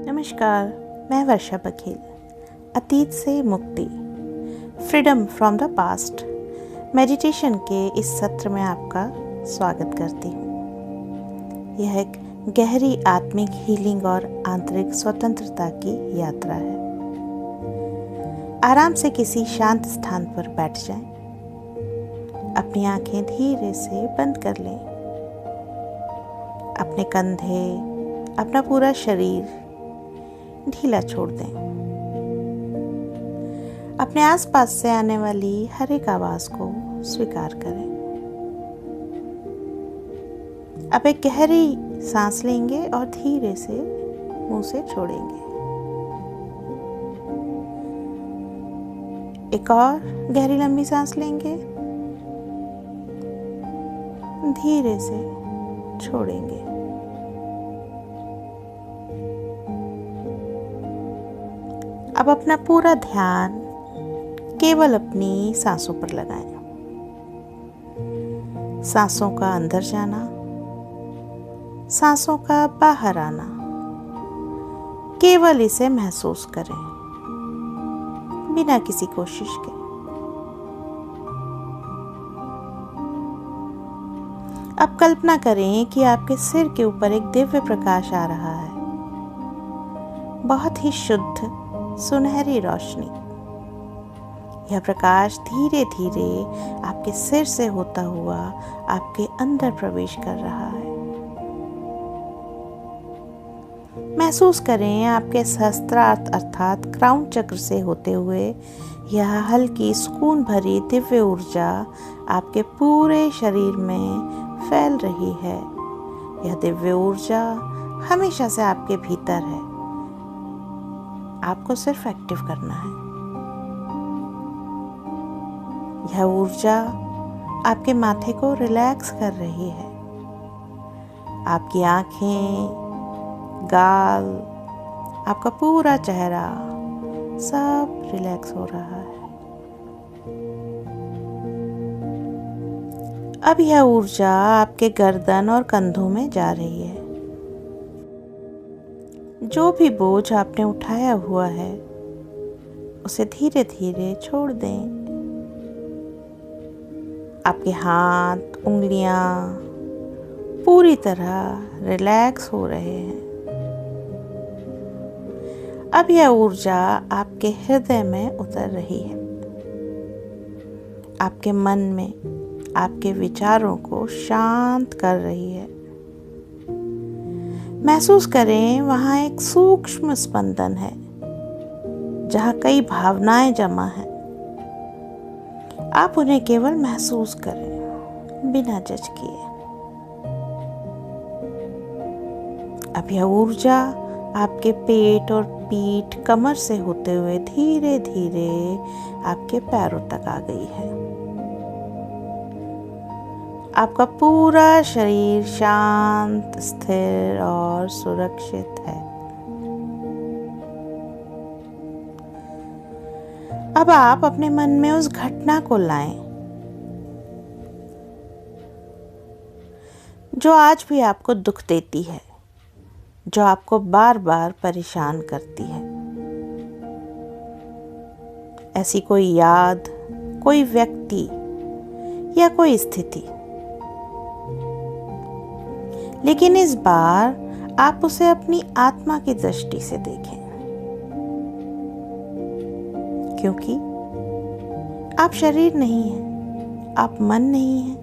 नमस्कार, मैं वर्षा बघेल। अतीत से मुक्ति, freedom from the past meditation के इस सत्र में आपका स्वागत करती हूँ। यह एक गहरी आत्मिक हीलिंग और आंतरिक स्वतंत्रता की यात्रा है। आराम से किसी शांत स्थान पर बैठ जाएं। अपनी आंखें धीरे से बंद कर लें। अपने कंधे, अपना पूरा शरीर ढीला छोड़ दें। अपने आसपास से आने वाली हर एक आवाज को स्वीकार करें। अब एक गहरी सांस लेंगे और धीरे से मुंह से छोड़ेंगे। एक और गहरी लंबी सांस लेंगे, धीरे से छोड़ेंगे। अब अपना पूरा ध्यान केवल अपनी सांसों पर लगाएं। सांसों का अंदर जाना, सांसों का बाहर आना, केवल इसे महसूस करें बिना किसी कोशिश के। अब कल्पना करें कि आपके सिर के ऊपर एक दिव्य प्रकाश आ रहा है, बहुत ही शुद्ध सुनहरी रोशनी। यह प्रकाश धीरे धीरे आपके सिर से होता हुआ आपके अंदर प्रवेश कर रहा है। महसूस करें आपके सहस्त्रार्थ अर्थात क्राउन चक्र से होते हुए यह हल्की सुकून भरी दिव्य ऊर्जा आपके पूरे शरीर में फैल रही है। यह दिव्य ऊर्जा हमेशा से आपके भीतर है, आपको सिर्फ एक्टिव करना है। यह ऊर्जा आपके माथे को रिलैक्स कर रही है। आपकी आंखें, गाल, आपका पूरा चेहरा सब रिलैक्स हो रहा है। अब यह ऊर्जा आपके गर्दन और कंधों में जा रही है। जो भी बोझ आपने उठाया हुआ है उसे धीरे धीरे छोड़ दें। आपके हाथ, उंगलियां पूरी तरह रिलैक्स हो रहे हैं। अब यह ऊर्जा आपके हृदय में उतर रही है। आपके मन में आपके विचारों को शांत कर रही है। महसूस करें वहां एक सूक्ष्म स्पंदन है जहां कई भावनाएं जमा हैं। आप उन्हें केवल महसूस करें बिना जज किए। अब यह ऊर्जा आपके पेट और पीठ, कमर से होते हुए धीरे धीरे आपके पैरों तक आ गई है। आपका पूरा शरीर शांत, स्थिर और सुरक्षित है। अब आप अपने मन में उस घटना को लाएं जो आज भी आपको दुख देती है, जो आपको बार बार परेशान करती है। ऐसी कोई याद, कोई व्यक्ति या कोई स्थिति। लेकिन इस बार आप उसे अपनी आत्मा की दृष्टि से देखें, क्योंकि आप शरीर नहीं हैं, आप मन नहीं हैं,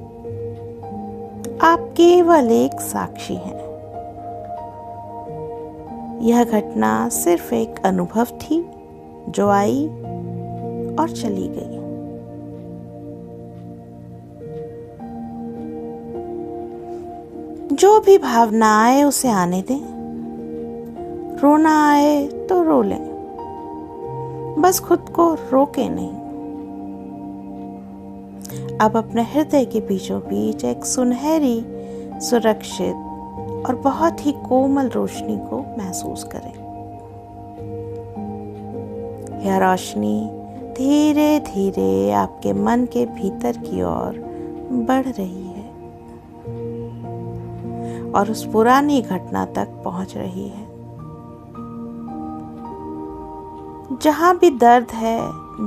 आप केवल एक साक्षी हैं। यह घटना सिर्फ एक अनुभव थी जो आई और चली गई। जो भी भावना आए उसे आने दें। रोना आए तो रो लें, बस खुद को रोके नहीं। अब अपने हृदय के बीचों बीच एक सुनहरी, सुरक्षित और बहुत ही कोमल रोशनी को महसूस करें। यह रोशनी धीरे धीरे आपके मन के भीतर की ओर बढ़ रही है और उस पुरानी घटना तक पहुंच रही है। जहां भी दर्द है,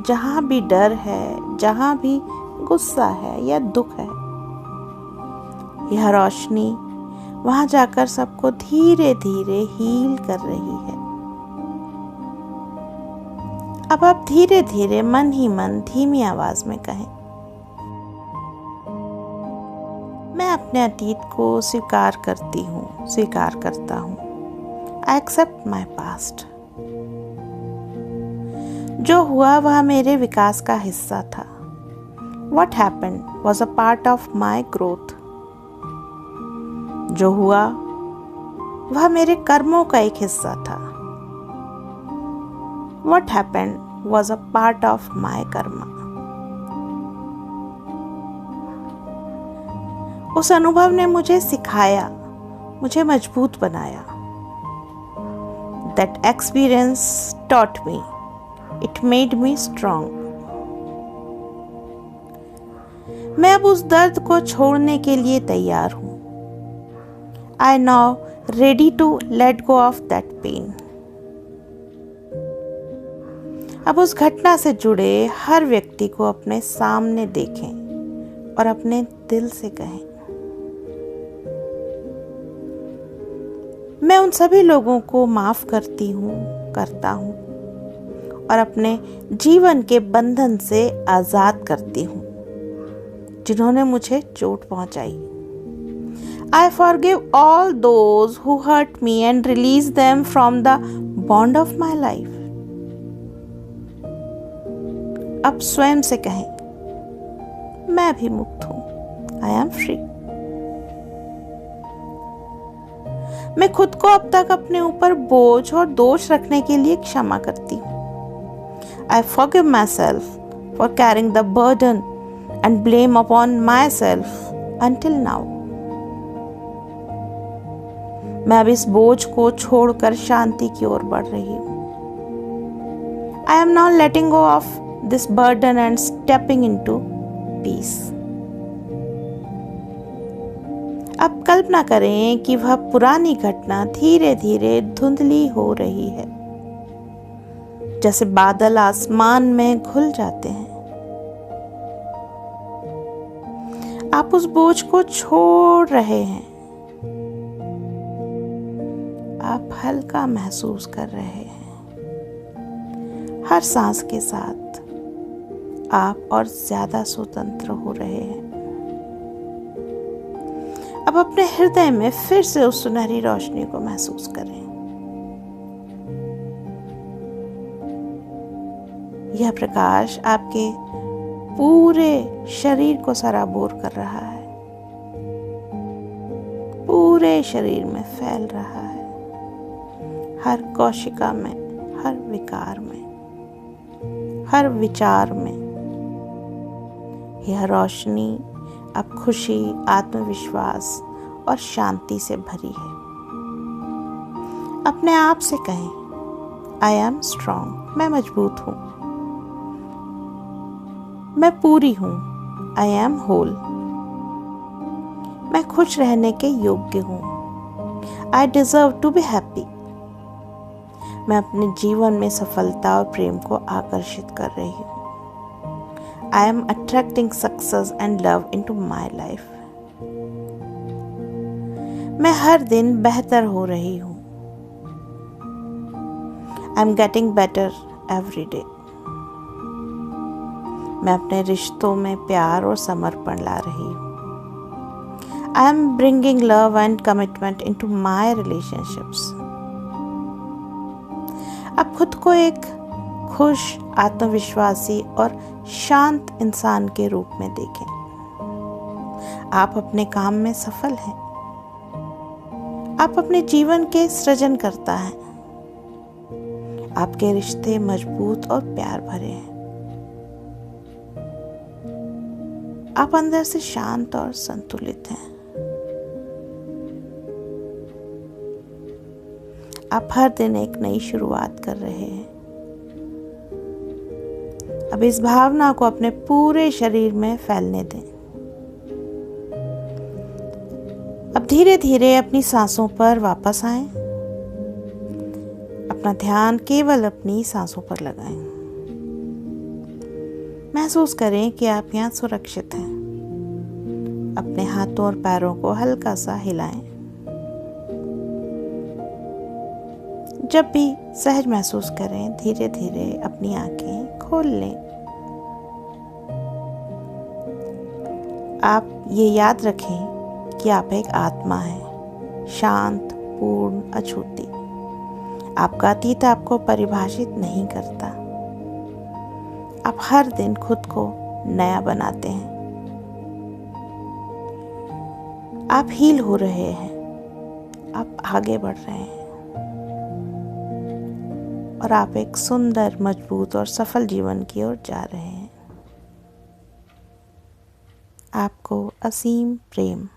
जहां भी डर है, जहां भी गुस्सा है या दुख है, यह रोशनी वहां जाकर सबको धीरे धीरे हील कर रही है। अब आप धीरे धीरे मन ही मन धीमी आवाज में कहें, मैं अपने अतीत को स्वीकार करती हूँ, स्वीकार करता हूँ। I accept my past. जो हुआ वह मेरे विकास का हिस्सा था। What happened was a part of my growth. जो हुआ वह मेरे कर्मों का एक हिस्सा था। What happened was a part of my karma. उस अनुभव ने मुझे सिखाया, मुझे मजबूत बनाया। That experience taught me. It made me strong. मैं अब उस दर्द को छोड़ने के लिए तैयार हूँ। I now ready to let go of that pain. अब उस घटना से जुड़े हर व्यक्ति को अपने सामने देखें और अपने दिल से कहें, मैं उन सभी लोगों को माफ करती हूँ, करता हूँ और अपने जीवन के बंधन से आजाद करती हूँ जिन्होंने मुझे चोट पहुंचाई। I forgive all those who hurt me and release them from the bond of my life. अब स्वयं से कहें, मैं भी मुक्त हूं। I am free. मैं खुद को अब तक अपने ऊपर बोझ और दोष रखने के लिए क्षमा करती हूँ। I forgive myself for carrying the burden and blame upon myself until now. मैं अब इस बोझ को छोड़कर शांति की ओर बढ़ रही हूँ। I am now letting go of this burden and stepping into peace. अब कल्पना करें कि वह पुरानी घटना धीरे धीरे धुंधली हो रही है, जैसे बादल आसमान में घुल जाते हैं। आप उस बोझ को छोड़ रहे हैं। आप हल्का महसूस कर रहे हैं। हर सांस के साथ आप और ज्यादा स्वतंत्र हो रहे हैं। अब अपने हृदय में फिर से उस सुनहरी रोशनी को महसूस करें। यह प्रकाश आपके पूरे शरीर को सराबोर कर रहा है, पूरे शरीर में फैल रहा है, हर कोशिका में, हर विकार में, हर विचार में। यह रोशनी अब खुशी, आत्मविश्वास और शांति से भरी है। अपने आप से कहें, आई एम स्ट्रॉन्ग, मैं मजबूत हूँ, मैं पूरी हूँ, आई एम होल, मैं खुश रहने के योग्य हूँ, I deserve to be happy, मैं अपने जीवन में सफलता और प्रेम को आकर्षित कर रही हूँ, I am attracting success and love into my life, मैं हर दिन बेहतर हो रही हूँ, I am getting better every day, मैं अपने रिश्तों में प्यार और समर्पण ला रही हूँ, I am bringing love and commitment into my relationships. अब खुद को एक खुश, आत्मविश्वासी और शांत इंसान के रूप में देखें। आप अपने काम में सफल हैं, आप अपने जीवन के सृजन करता हैं, आपके रिश्ते मजबूत और प्यार भरे हैं, आप अंदर से शांत और संतुलित हैं, आप हर दिन एक नई शुरुआत कर रहे हैं। अब इस भावना को अपने पूरे शरीर में फैलने दें। अब धीरे धीरे अपनी सांसों पर वापस आएं। अपना ध्यान केवल अपनी सांसों पर लगाएं। महसूस करें कि आप यहाँ सुरक्षित हैं। अपने हाथों और पैरों को हल्का सा हिलाएं। जब भी सहज महसूस करें, धीरे धीरे अपनी आंखें खोल लें। आप ये याद रखें कि आप एक आत्मा हैं, शांत, पूर्ण, अछूती। आपका अतीत आपको परिभाषित नहीं करता। आप हर दिन खुद को नया बनाते हैं। आप हील हो रहे हैं। आप आगे बढ़ रहे हैं और आप एक सुंदर, मजबूत और सफल जीवन की ओर जा रहे हैं। आपको असीम प्रेम।